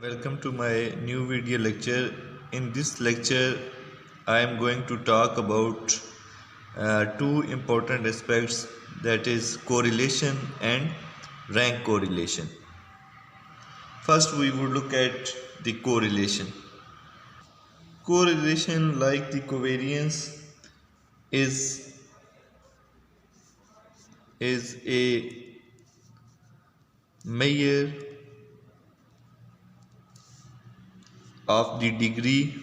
Welcome to my new video lecture. In this lecture, I am going to talk about two important aspects, that is correlation and rank correlation. First, we would look at the correlation. Correlation, like the covariance, is a measure of the degree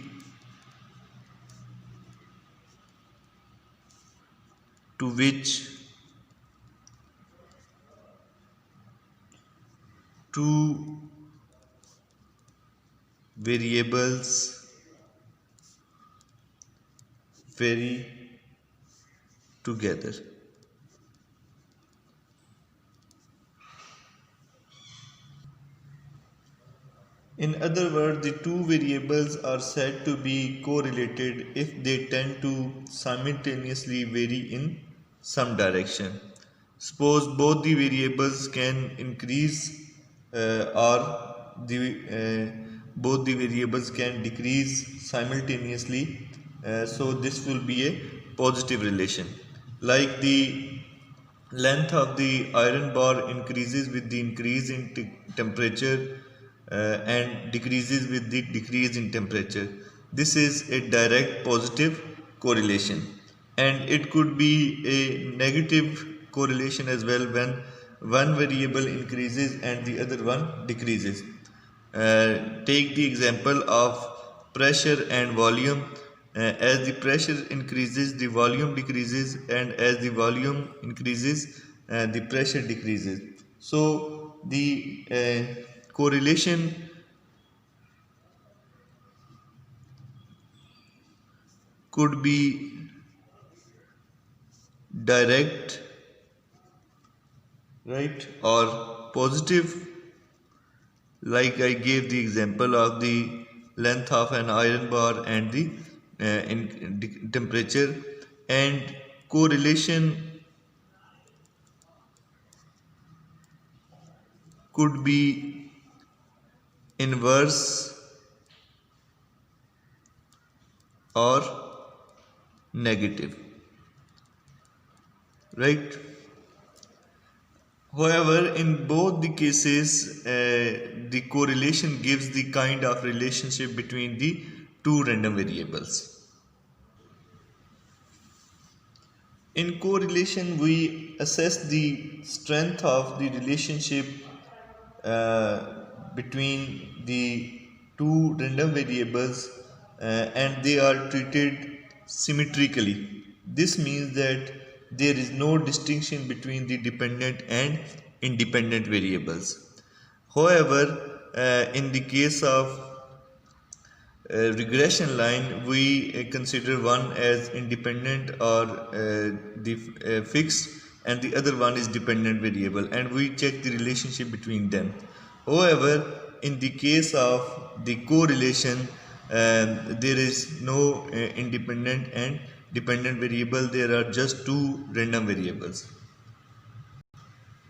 to which two variables vary together. In other words, the two variables are said to be correlated if they tend to simultaneously vary in some direction. Suppose both the variables can increase or both the variables can decrease simultaneously. So this will be a positive relation. Like the length of the iron bar increases with the increase in temperature and decreases with the decrease in temperature. This is a direct positive correlation, and it could be a negative correlation as well when one variable increases and the other one decreases. Take the example of pressure and volume. As the pressure increases, the volume decreases, and as the volume increases, the pressure decreases. So the correlation could be direct, right, or positive, like I gave the example of the length of an iron bar and the temperature. And correlation could be inverse or negative, right? However, in both the cases, the correlation gives the kind of relationship between the two random variables. In correlation, we assess the strength of the relationship between the two random variables, and they are treated symmetrically. This means that there is no distinction between the dependent and independent variables. However, in the case of regression line, we consider one as independent or the fixed, and the other one is dependent variable, and we check the relationship between them. However, in the case of the correlation, there is no independent and dependent variable, there are just two random variables.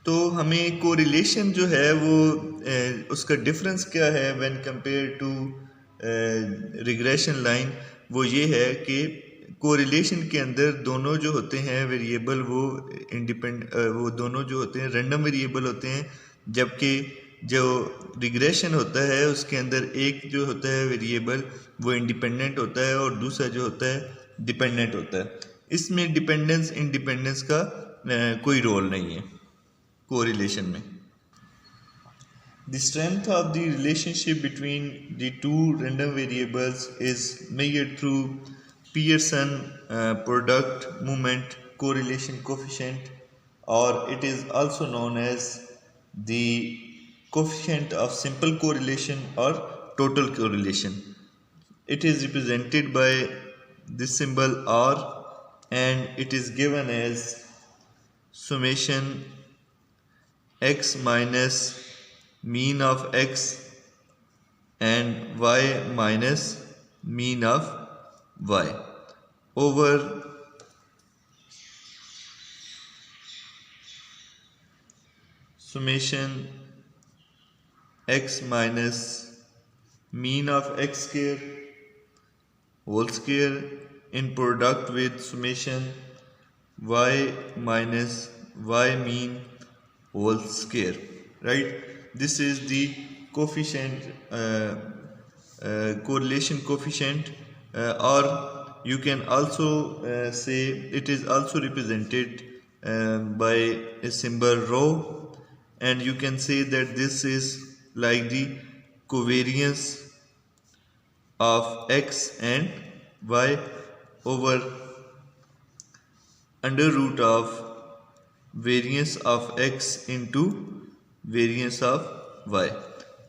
तो हमें correlation जो है वो उसका difference क्या है when compare to regression line, वो ये है कि कोरिलेशन के अंदर दोनों जो होते हैं वेरिएबल वो वो दोनों जो होते हैं रैंडम वेरिएबल होते हैं, जबकि जो रिग्रेशन होता है उसके अंदर एक जो होता है वेरिएबल वो इंडिपेंडेंट होता है और दूसरा जो होता है डिपेंडेंट होता है. इसमें डिपेंडेंस इंडिपेंडेंस का कोई रोल नहीं है correlation में. The strength of the relationship between the two random variables is measured through Pearson product moment correlation coefficient, or it is also known as the coefficient of simple correlation or total correlation. It is represented by this symbol R, and it is given as summation x minus mean of x and y minus mean of y over summation x minus mean of x square whole square in product with summation y minus y mean whole square, right? This is the coefficient, correlation coefficient, or you can also say it is also represented by a symbol rho, and you can say that this is like the covariance of x and y over under root of variance of x into variance of y.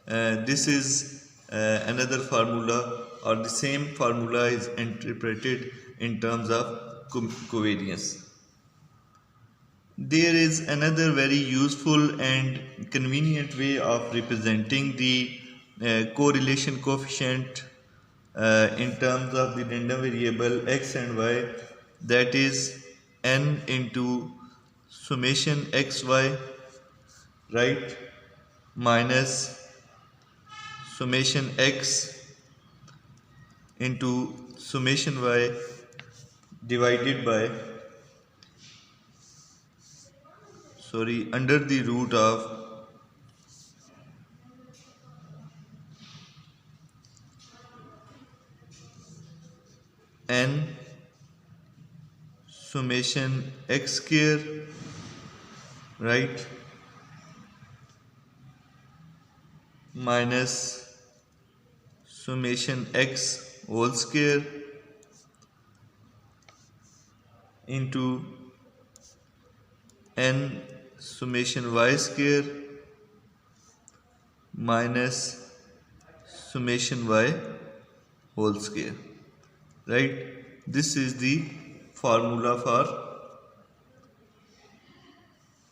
This is another formula, or the same formula is interpreted in terms of covariance. There is another very useful and convenient way of representing the correlation coefficient in terms of the random variable x and y, that is n into summation xy, right, minus summation x into summation y divided by under the root of n summation x square, right, minus summation x whole square into n summation y square minus summation y whole square, right? This is the formula for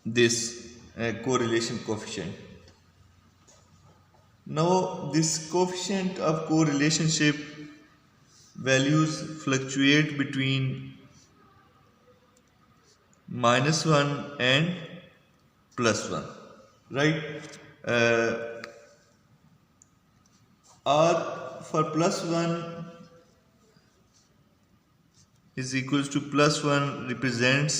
this correlation coefficient. Now this coefficient of correlationship values fluctuate between -1 and +1, right? R for +1 is equals to +1 represents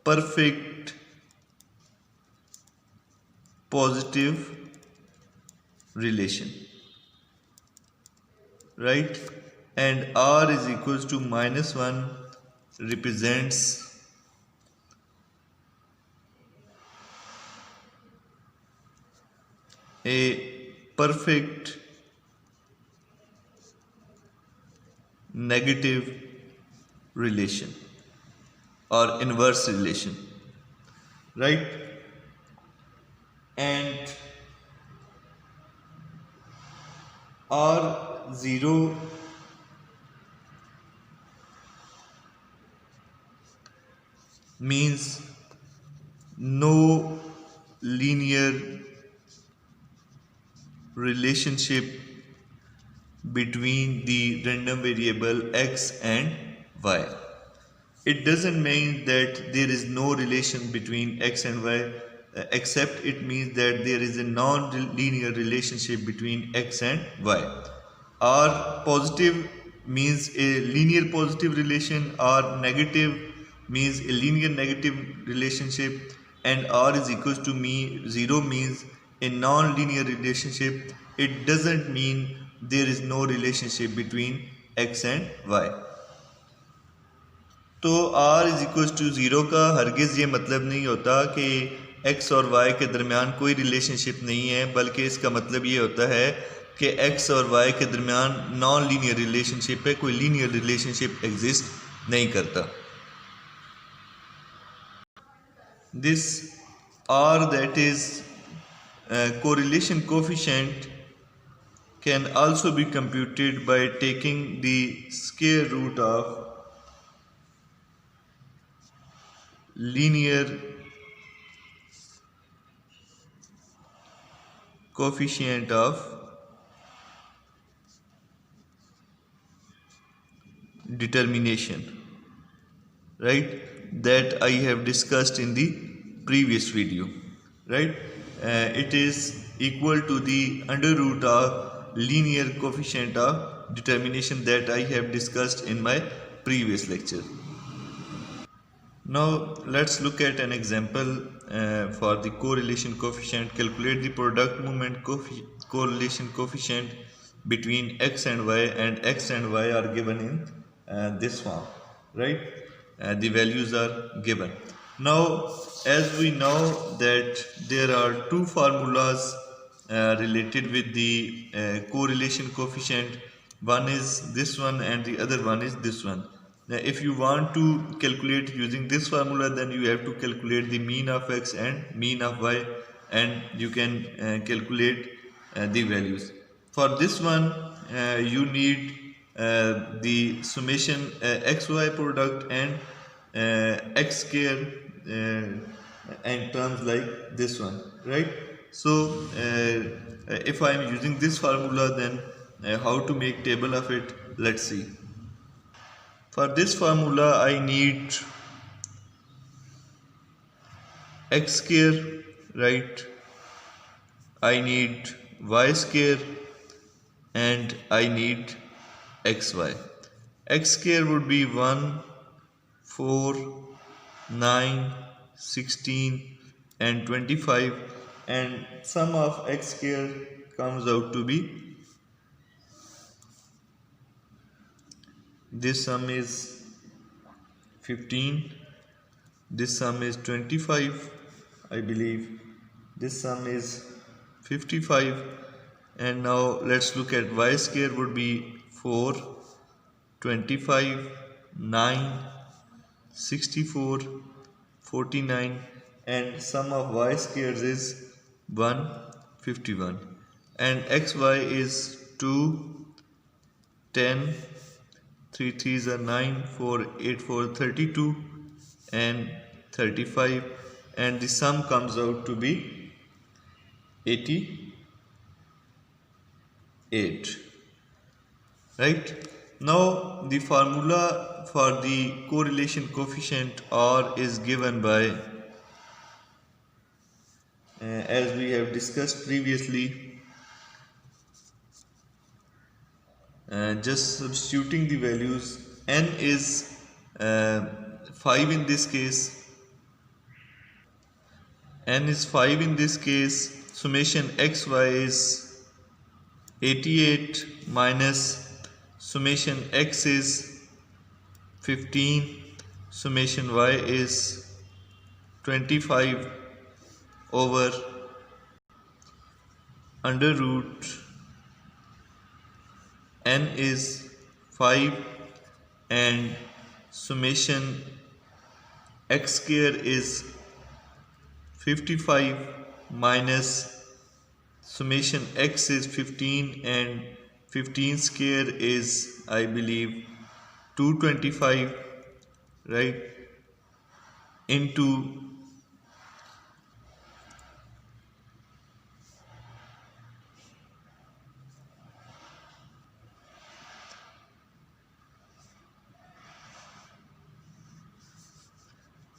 perfect positive relation, right? And R is equals to -1 represents a perfect negative relation or inverse relation, right? And R0 means no linear relationship between the random variable x and y. It doesn't mean that there is no relation between x and y, except it means that there is a non-linear relationship between x and y. R positive means a linear positive relation, R negative means a linear negative relationship, and R is equals to 0 means a non-linear relationship. It doesn't mean there is no relationship between x and y. तो R is equal to 0 का हरगिज़ ये मतलब नहीं होता कि x और y के दरमियान कोई रिलेशनशिप नहीं है, बल्कि इसका मतलब ये होता है कि x और y के दरमियान नॉन लीनियर रिलेशनशिप है, कोई लीनियर रिलेशनशिप एग्जिस्ट नहीं करता. This R, that is correlation coefficient, can also be computed by taking the square root of linear coefficient of determination, right, that I have discussed in the previous video, right? It is equal to the under root of linear coefficient of determination that I have discussed in my previous lecture. Now let's look at an example for the correlation coefficient. Calculate the product movement correlation coefficient between x and y are given in this form, right? The values are given. Now as we know that there are two formulas related with the correlation coefficient, one is this one and the other one is this one. Now if you want to calculate using this formula, then you have to calculate the mean of x and mean of y, and you can calculate the values. For this one you need the summation xy product and x square and terms like this one, right? So if I am using this formula, then how to make table of it, let's see. For this formula I need x square, right? I need y square and I need xy. X square would be 1, 4, 9, 16 and 25, and sum of x square comes out to be, this sum is 15, this sum is 25, I believe this sum is 55, and now let's look at y square would be 4, 25, 9, 64, 49, and sum of y squares is 151, and xy is 2, 10, 3 3s are 9, 4 8 4 32 and 35, and the sum comes out to be 88, right? Now the formula for the correlation coefficient R is given by as we have discussed previously, just substituting the values. N is 5 in this case, n is 5 in this case. Summation xy is 88 minus summation x is 15, summation y is 25 over under root n is 5 and summation x square is 55 minus summation x is 15 and 15 square is, I believe, 225, right, into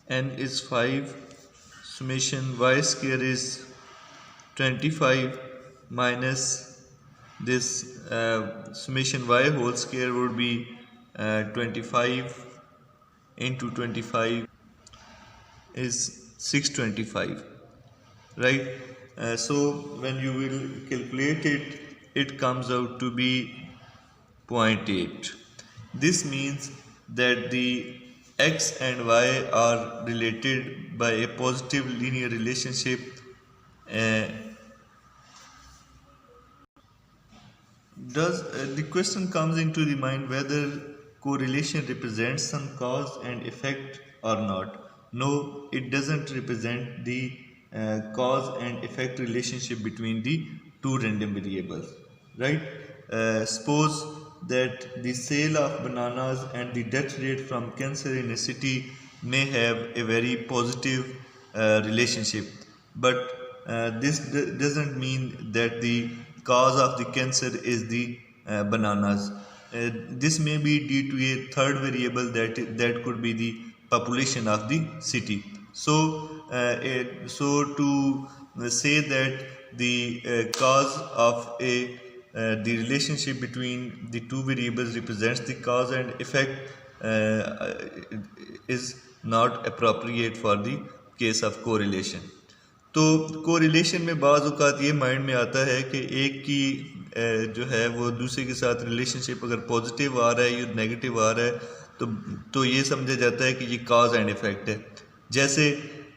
n is 5, summation y square is 25 minus this summation y whole square would be 25 into 25 is 625, right? So when you will calculate it, it comes out to be 0.8. This means that the x and y are related by a positive linear relationship. The question comes into the mind whether correlation represents some cause and effect or not. No, it doesn't represent the cause and effect relationship between the two random variables, right? Suppose that the sale of bananas and the death rate from cancer in a city may have a very positive relationship, but this doesn't mean that the cause of the cancer is the bananas. This may be due to a third variable that could be the population of the city. So to say that the cause of the relationship between the two variables represents the cause and effect is not appropriate for the case of correlation. तो correlation में बाज़ औक़ात ये mind में आता है कि एक की जो है वो दूसरे के साथ रिलेशनशिप अगर पॉजिटिव आ रहा है या नेगेटिव आ रहा है तो ये समझा जाता है कि ये काज एंड इफ़ेक्ट है। जैसे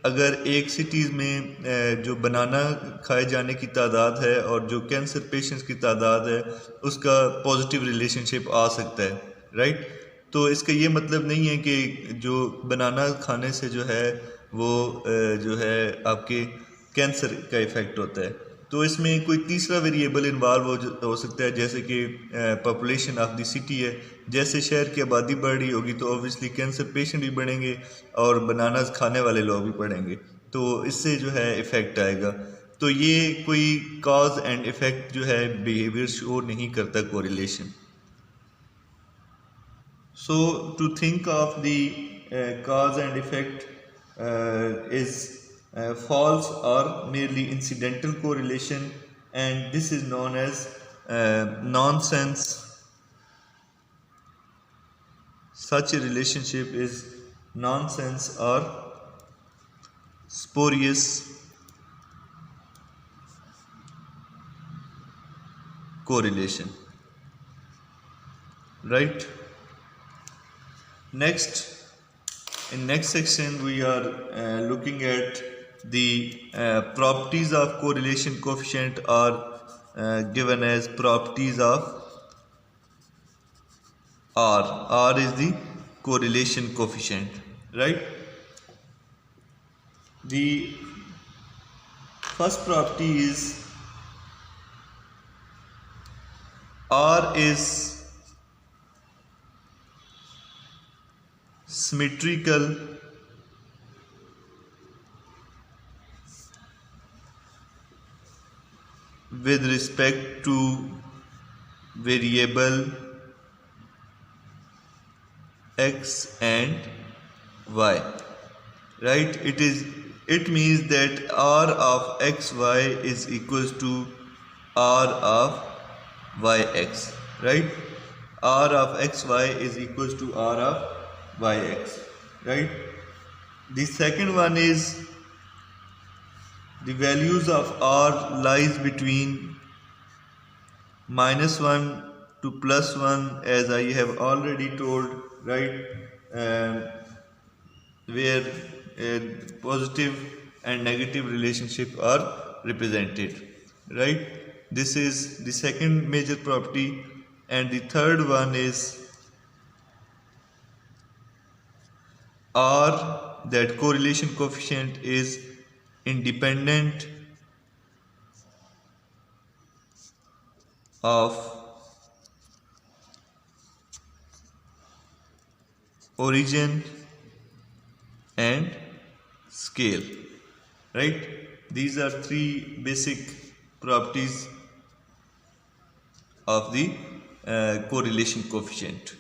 अगर एक सिटीज़ में जो बनाना खाए जाने की तादाद है और जो कैंसर पेशेंट्स की तादाद है उसका पॉजिटिव रिलेशनशिप आ सकता है, राइट। तो इसका ये मतलब नहीं है कि जो बनाना खाने से जो है वो जो है आपके कैंसर का इफ़ेक्ट होता है। तो इसमें कोई तीसरा वेरिएबल इन्वॉल्व हो सकता है, जैसे कि पॉपुलेशन ऑफ द सिटी है। जैसे शहर की आबादी बढ़ रही होगी तो ऑब्वियसली कैंसर पेशेंट भी बढ़ेंगे और बनानास खाने वाले लोग भी बढ़ेंगे, तो इससे जो है इफ़ेक्ट आएगा। तो ये कोई कॉज एंड इफ़ेक्ट जो है बिहेवियर शो नहीं करता correlation. So to think of the cause and effect is false or merely incidental correlation, and this is known as nonsense. Such a relationship is nonsense or spurious correlation, right? Next, in next section we are looking at the properties of correlation coefficient are given as properties of R. R is the correlation coefficient, right? The first property is R is symmetrical with respect to variable x and y, right? It means that R of xy is equals to R of yx, right? R of xy is equals to R of yx, right? The second one is the values of R lies between -1 to +1, as I have already told, right? Where positive and negative relationship are represented, right? This is the second major property, and the third one is R, that correlation coefficient is independent of origin and scale, right? These are three basic properties of the correlation coefficient.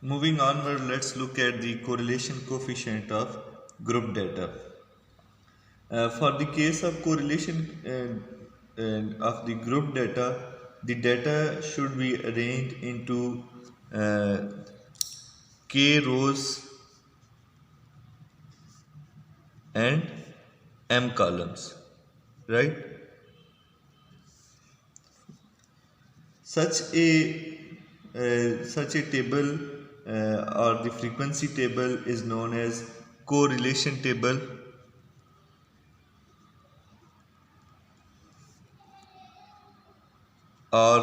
Moving onward, let's look at the correlation coefficient of group data. For the case of correlation of the group data, the data should be arranged into k rows and m columns, right? Such a table or the frequency table is known as correlation table, or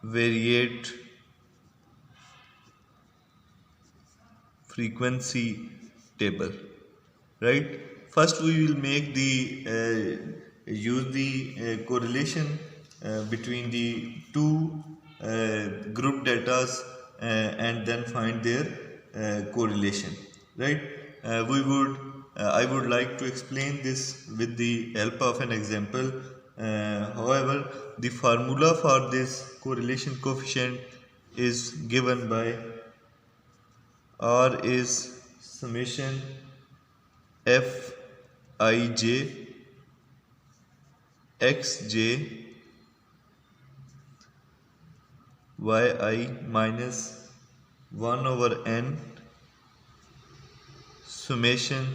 bivariate frequency table, right? First we will make the use the correlation between the two group datas and then find their correlation, right? I would like to explain this with the help of an example. However, the formula for this correlation coefficient is given by R is summation f I j x j y I minus 1 over n summation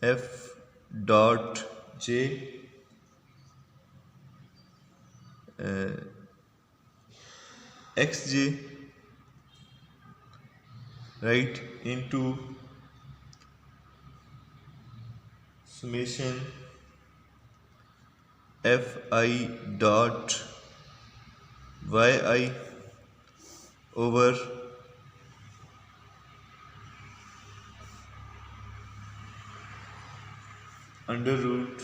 f dot j xj, right, into summation fi dot yi over under root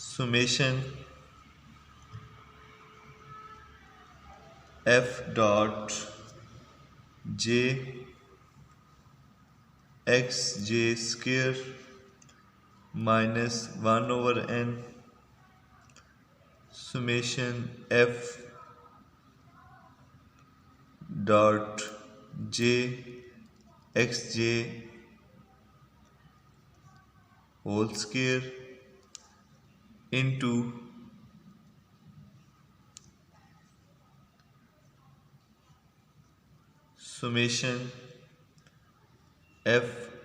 summation f dot j xj square minus 1 over n summation f dot j xj whole square into summation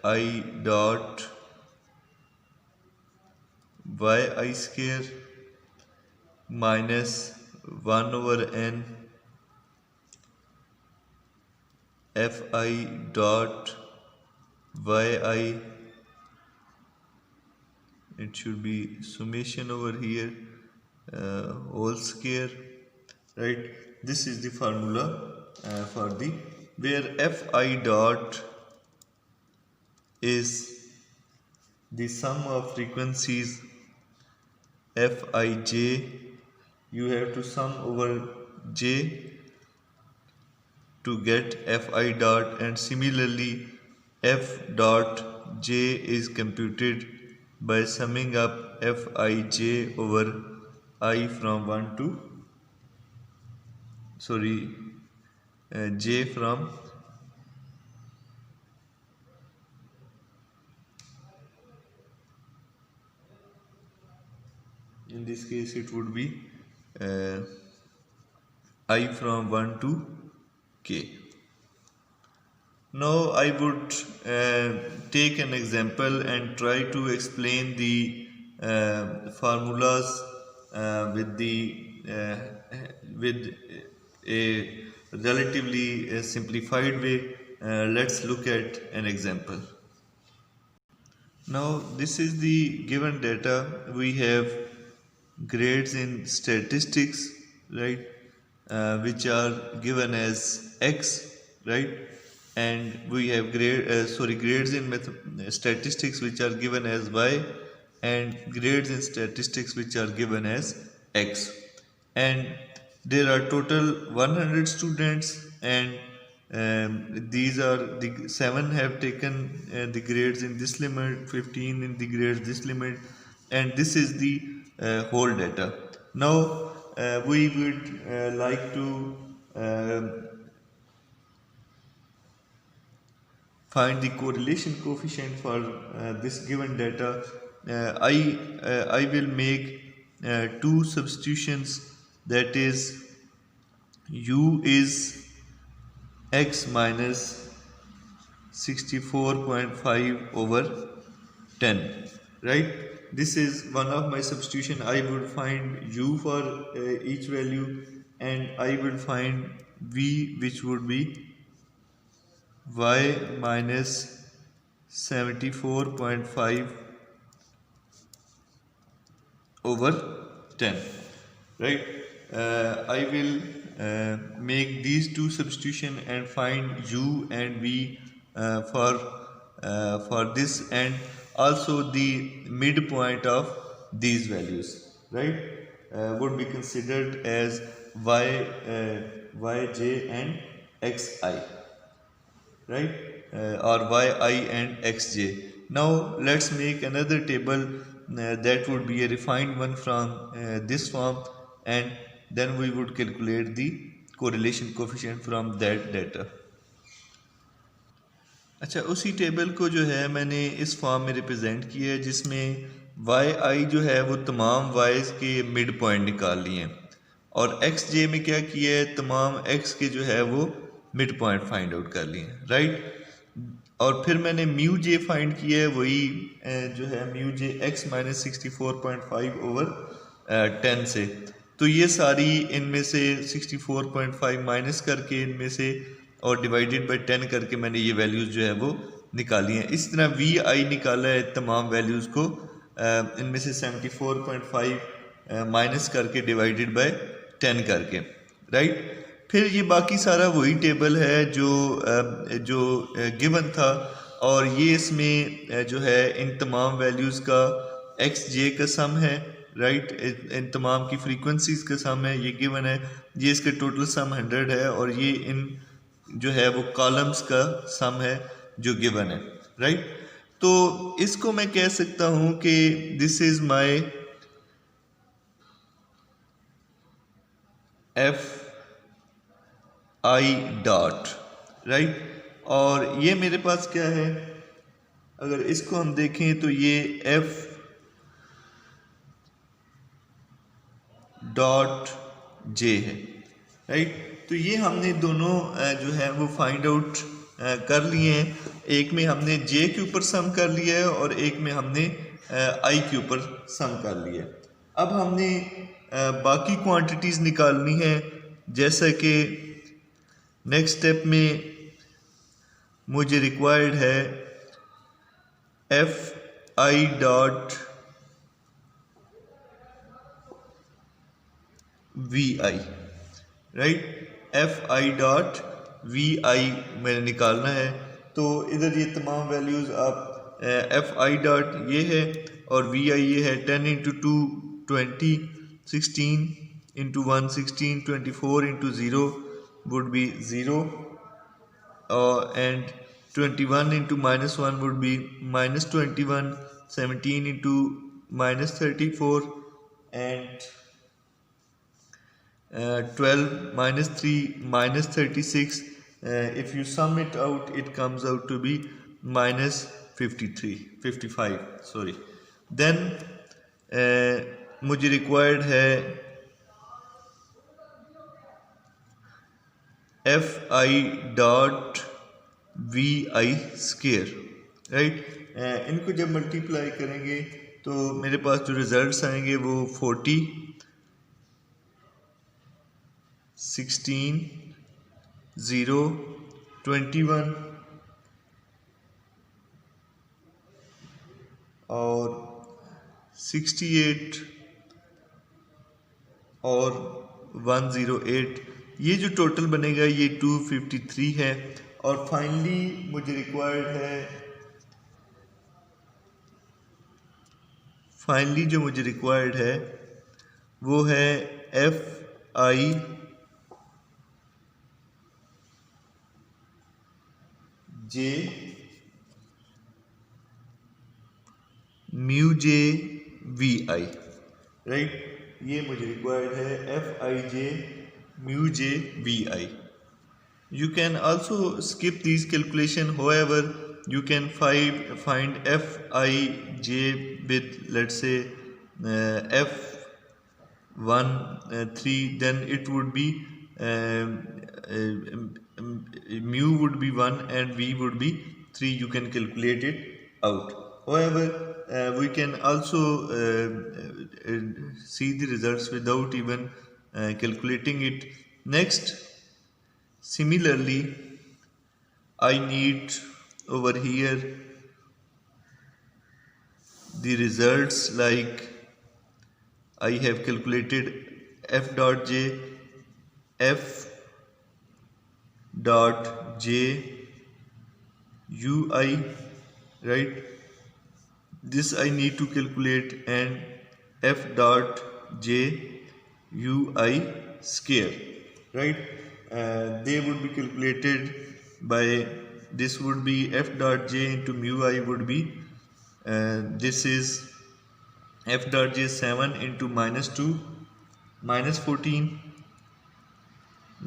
fi dot yi square minus 1 over n fi dot yi, it should be summation over here whole square, right. This is the formula for the where fi dot is the sum of frequencies fij, you have to sum over j to get fi dot, and similarly f dot j is computed by summing up fij over I from 1 to j from in this case it would be I from 1 to k. Now I would take an example and try to explain the formulas with a relatively simplified way. Let's look at an example. Now this is the given data. We have grades in statistics, right, which are given as x, right, and we have grades in statistics which are given as y, and grades in statistics which are given as x, and there are total 100 students, and these are the 7 have taken the grades in this limit, 15 in the grades this limit, and this is the whole data. Now we would like to find the correlation coefficient for this given data. I will make two substitutions, that is u is x minus 64.5 over 10, right. This is one of my substitution. I would find u for each value, and I will find v, which would be y minus 74.5 over 10, right. I will make these two substitution and find u and v for this, and also the midpoint of these values, right, would be considered as yj and xi, right, or yi and xj. Now let's make another table that would be a refined one from this form, and then we would calculate the correlation coefficient from that data. अच्छा, उसी table को जो है मैंने इस form में represent किया है जिसमें वाई आई जो है वो तमाम वाइज के मिड पॉइंट निकाल लिए हैं, और एक्स जे में क्या किया है, तमाम एक्स के जो है वो मिड पॉइंट फाइंड आउट कर लिए हैं, राइट। और फिर मैंने म्यू जे फाइंड किया है, वही जो है म्यू जे एक्स माइनस 64.5 ओवर 10 से। तो ये सारी इनमें से 64.5 माइनस करके इनमें से और डिवाइडेड बाय 10 करके मैंने ये वैल्यूज़ जो है वो निकाली हैं। इस तरह वी आई निकाला है तमाम वैल्यूज़ को इनमें से 74.5 माइनस करके डिवाइडेड बाय 10 करके, राइट। फिर ये बाकी सारा वही टेबल है जो गिवन था, और ये इसमें जो है इन तमाम वैल्यूज़ का एक्स जे का सम है, राइट। इन तमाम की फ्रीक्वेंसीज का सम है, ये गिवन है। ये इसका टोटल सम 100 है, और ये इन जो है वो कॉलम्स का सम है जो गिवन है, राइट। तो इसको मैं कह सकता हूं कि this is my F I dot, right. और ये मेरे पास क्या है, अगर इसको हम देखें तो ये एफ डॉट जे है, राइट। तो ये हमने दोनों जो है वो फाइंड आउट कर लिए हैं। एक में हमने जे के ऊपर सम कर लिया है और एक में हमने आई के ऊपर सम कर लिया है। अब हमने बाकी क्वांटिटीज़ निकालनी है, जैसा कि नेक्स्ट स्टेप में मुझे रिक्वायर्ड है F I dot V I, right. F I dot V I मैंने निकालना है। तो इधर ये तमाम वैल्यूज़ आप एफ आई डॉट ये है और वी आई ये है। 10 into 2 20, 16 into 1 16, 24 into 0 would be 0, and 21 into -1 would be -21, 17 into -34 and 12 minus 3 minus 36. If you sum it out, it comes out to be minus 55, sorry. Then मुझे required है F I dot V I square, right. इनको जब multiply करेंगे तो मेरे पास जो results आएंगे वो 40, 16, 0, 21 और 68 और 108। ये जो टोटल बनेगा ये 253 है। और फाइनली मुझे रिक्वायर्ड है, फाइनली जो मुझे रिक्वायर्ड है वो है F I J mu J V I, right. ये मुझे रिक्वायर्ड है F I J mu J V I. You can also skip these calculation, however you can find Fij with, let's say, F13, then it would be mu would be 1 and V would be 3. You can calculate it out. However, we can also see the results without even calculating it. Next, similarly, I need over here the results, like I have calculated f dot j, f dot j ui, right. This I need to calculate, and f dot j ui square, right. They would be calculated by, this would be f dot j into mu I would be, this is f dot j 7 into -2 minus 14,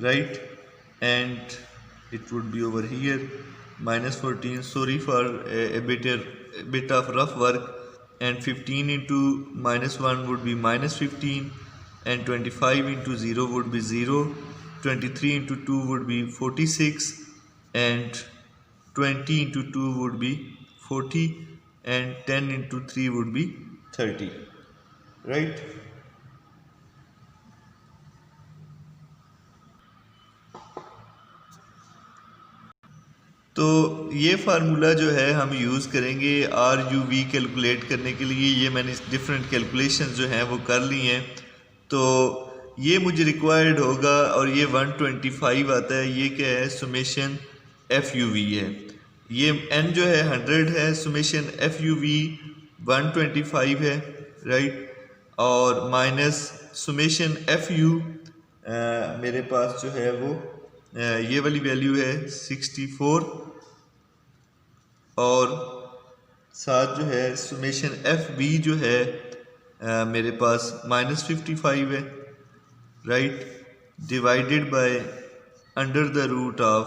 right? And it would be over here minus 14. Sorry for a bit of rough work. And 15 into minus 1 would be minus 15, and 25 into 0 would be 0. 23 into 2 would be 46, and 20 into 2 would be 40, and 10 into 3 would be 30, right? तो ये formula जो है हम use करेंगे are you we calculate करने के लिए। ये मैंने डिफरेंट कैलकुलेशन जो हैं वो कर ली हैं, तो ये मुझे रिक्वायर्ड होगा, और ये 125 आता है। ये क्या है? सुमेशन एफ यू वी है। ये एन जो है 100 है, सुमेशन एफ यू वी 125 है, राइट? और माइनस सुमेशन एफ यू मेरे पास जो है वो ये वाली वैल्यू है 64, और साथ जो है सुमेशन एफ बी जो है मेरे पास माइनस 55 है, right? Divided by under the root of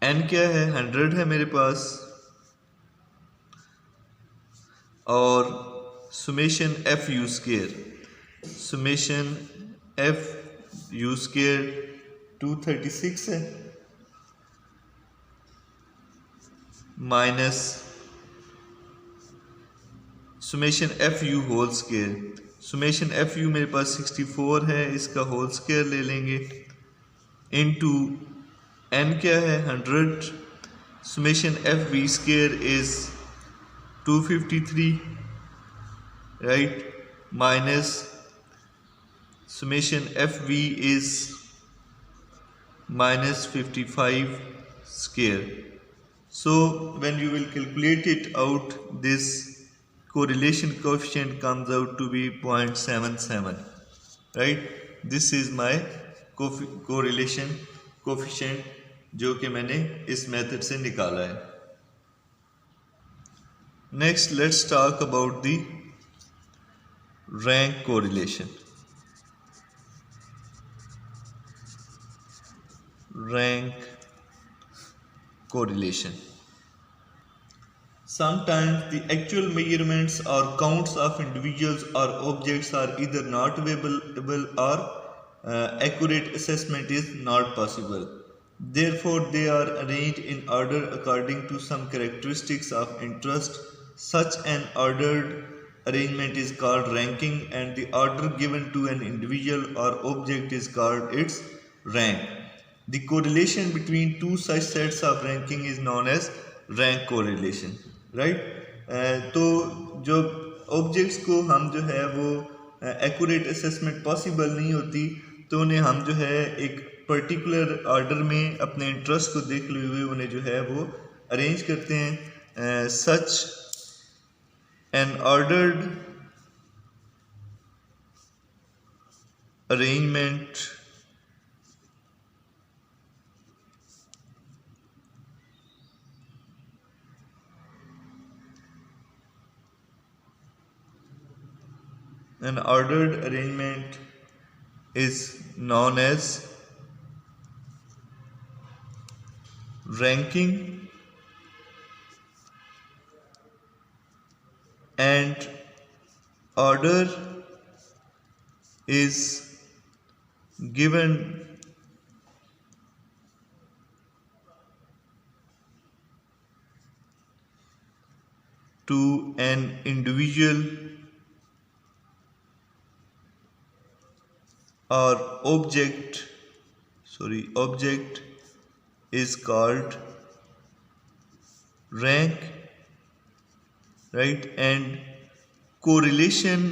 N क्या है? 100 है मेरे पास, और summation F U square, summation F U square 236 है, minus summation F U whole square. Summation F U मेरे पास 64 है, इसका होल स्केयर ले लेंगे, इनटू एन क्या है? 100। Summation F V square is 253, right? Minus summation fv is minus 55 square. So when you will calculate it out, this correlation coefficient comes out to be 0.77, right? This is my correlation coefficient जो कि मैंने इस method से निकाला है। Next, let's talk about the rank correlation. Rank correlation. Sometimes the actual measurements or counts of individuals or objects are either not available, or accurate assessment is not possible. Therefore, they are arranged in order according to some characteristics of interest. Such an ordered arrangement is called ranking, and the order given to an individual or object is called its rank. The correlation between two such sets of ranking is known as rank correlation, right? तो जो objects को हम जो है वो accurate assessment possible नहीं होती, तो उन्हें हम जो है एक पर्टिकुलर ऑर्डर में अपने इंटरेस्ट को देखते हुए उन्हें जो है वो अरेंज करते हैं। Such an ordered arrangement is known as ranking, and order is given to an individual or object is called rank, right? And correlation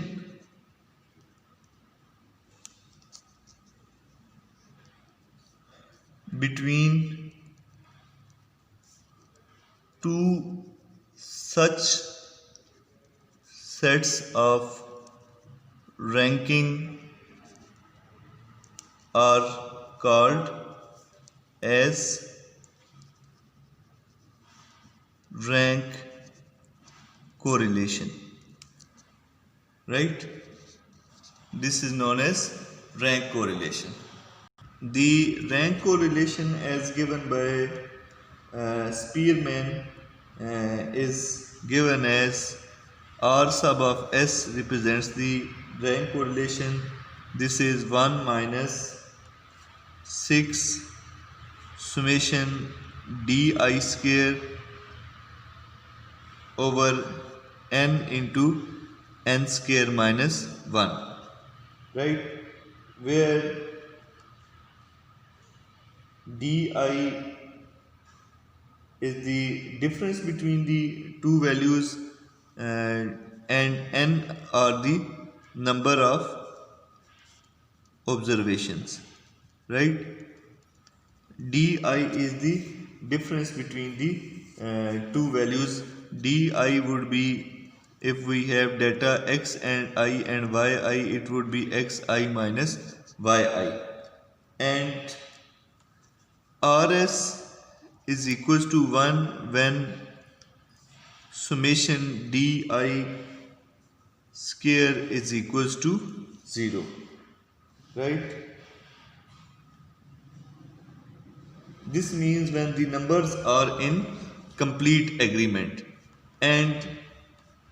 between two such sets of ranking are called as rank correlation, right? This is known as rank correlation. The rank correlation as given by Spearman is given as R sub of S represents the rank correlation. This is 1 minus 6 summation di square over n into n square minus 1, right, where di is the difference between the two values and n are the number of observations, right. Di is the difference between the two values. Di would be, if we have data x and I and yi, it would be xi minus yi, and rs is equals to 1 when summation di square is equals to 0, right. This means when the numbers are in complete agreement, and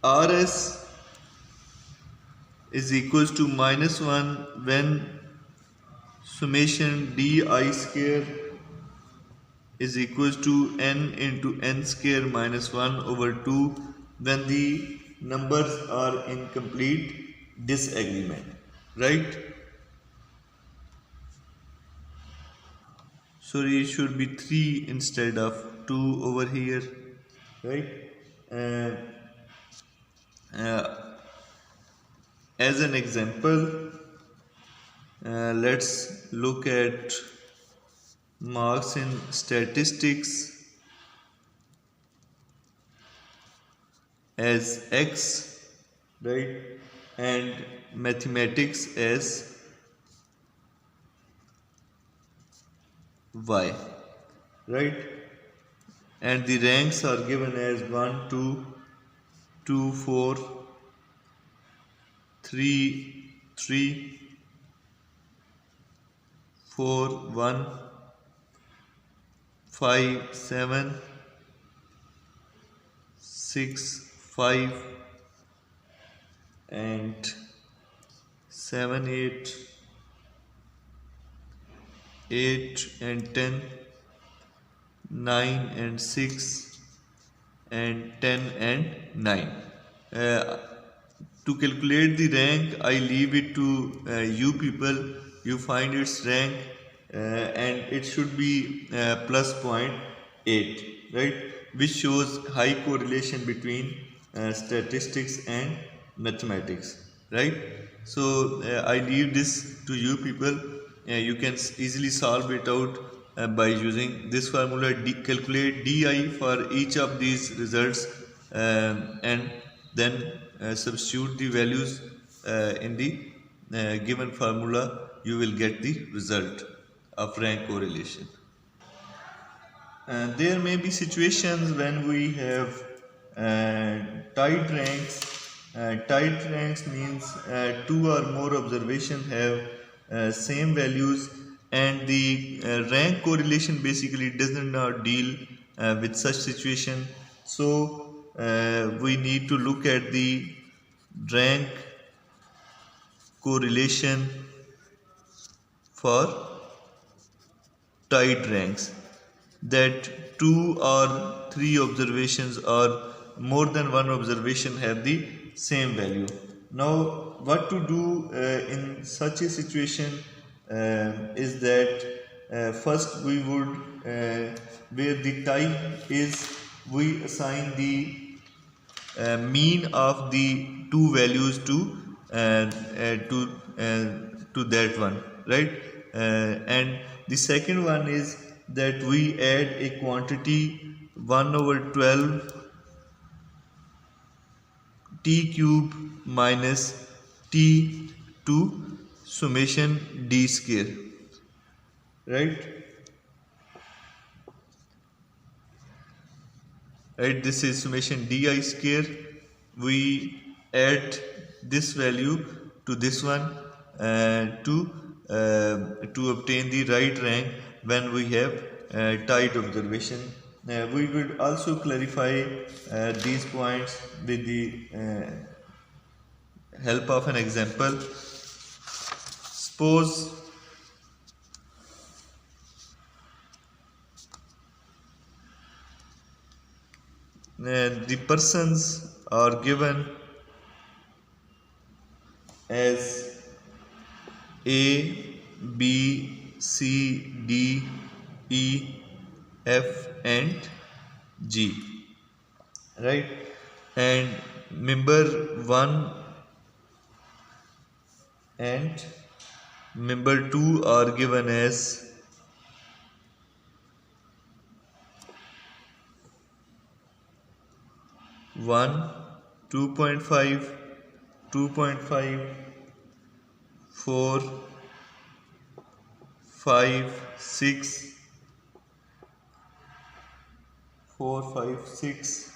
rs is equals to minus 1 when summation di square is equals to n into n square minus 1 over 2 when the numbers are in complete disagreement, right. Sorry, it should be 3 instead of 2 over here, right. As an example, let's look at marks in statistics as x, right, and mathematics as y, right, and the ranks are given as 1 2 2 4 3 3 4 1 5 7 6 5 and 7 8 8 and 10 9 and 6 and 10 and 9. To calculate the rank, I leave it to you people. You find its rank and it should be plus 0.8, right, which shows high correlation between statistics and mathematics, right. So I leave this to you people. You can easily solve it out by using this formula. Calculate di for each of these results and then substitute the values in the given formula. You will get the result of rank correlation. There may be situations when we have tied ranks. Tied ranks means two or more observations have same values, and the rank correlation basically does not deal with such situation. So we need to look at the rank correlation for tied ranks, that 2 or 3 observations or more than one observation have the same value. Now what to do in such a situation is that first we would where the tie is, we assign the mean of the two values to that one, right. And the second one is that we add a quantity 1 over 12 t cube minus t to summation d square, right. This is summation di square. We add this value to this one, to obtain the right rank when we have tied observation. We will also clarify these points with the help of an example. Suppose the persons are given as A, B, C, D, E, F and G, right? And member 1 and member 2 are given as 1, 2.5, 2.5, 4, 5, 6, 4, 5, 6,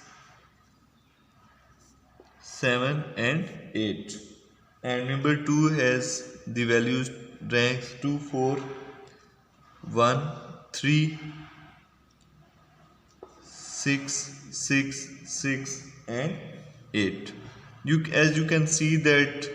7 and 8. And member 2 has the values ranks 2, 4, 1, 3, 6, 6, 6 and 8. As you can see that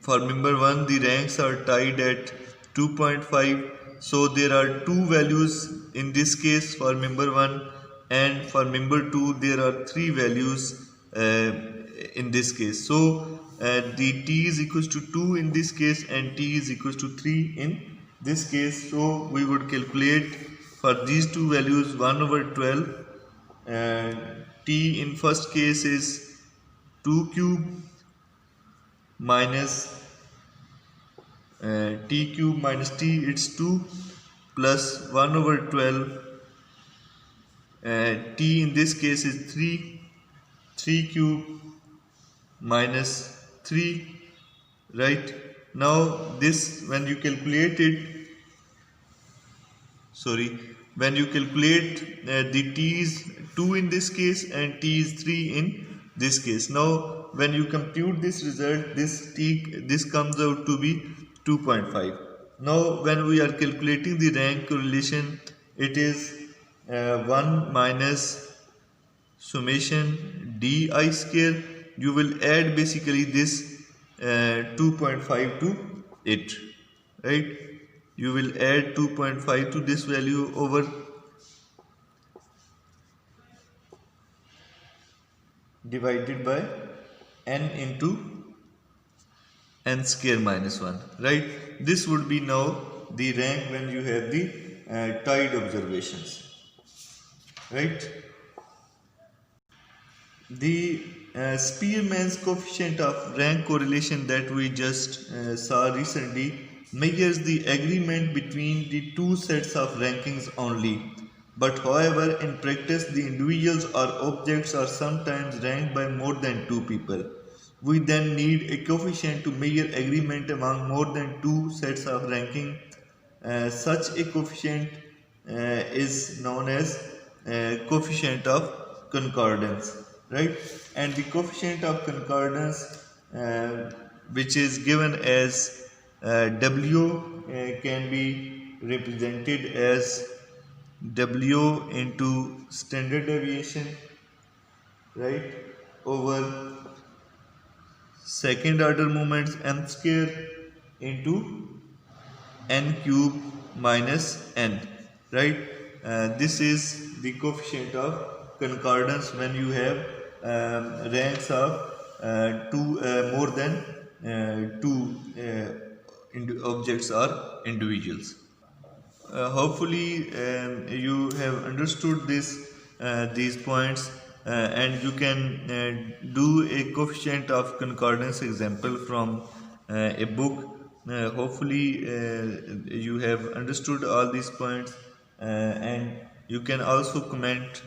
for member 1 the ranks are tied at 2.5, so there are two values in this case for member 1, and for member 2 there are three values in this case. So the t is equals to 2 in this case and t is equals to 3 in this case. So we would calculate for these two values 1 over 12, and t in first case is 2 cube minus t cube minus t, it's 2 plus 1 over 12, t in this case is 3, 3 cube minus 3, right? Now this when you calculate it, when you calculate the t is 2 in this case and t is 3 in this case. Now when you compute this result, this comes out to be 2.5. Now when we are calculating the rank correlation, it is 1 minus summation di square. You will add basically this 2.5 to it, right? You will add 2.5 to this value over divided by n into n square minus 1, right? This would be now the rank when you have the tied observations, right? The Spearman's coefficient of rank correlation that we just saw recently measures the agreement between the two sets of rankings only. But however, in practice, the individuals or objects are sometimes ranked by more than two people. We then need a coefficient to measure agreement among more than two sets of ranking. Such a coefficient is known as coefficient of concordance, right? And the coefficient of concordance, which is given as W, can be represented as W into standard deviation, right, over second order moments m square into n cube minus n, right? This is the coefficient of concordance when you have ranks of more than two objects or individuals. Hopefully you have understood these points, and you can do a coefficient of concordance example from a book. Hopefully you have understood all these points, and you can also comment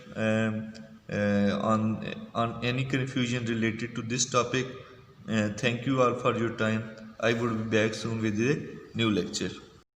on any confusion related to this topic. Thank you all for your time. I will be back soon with a new lecture.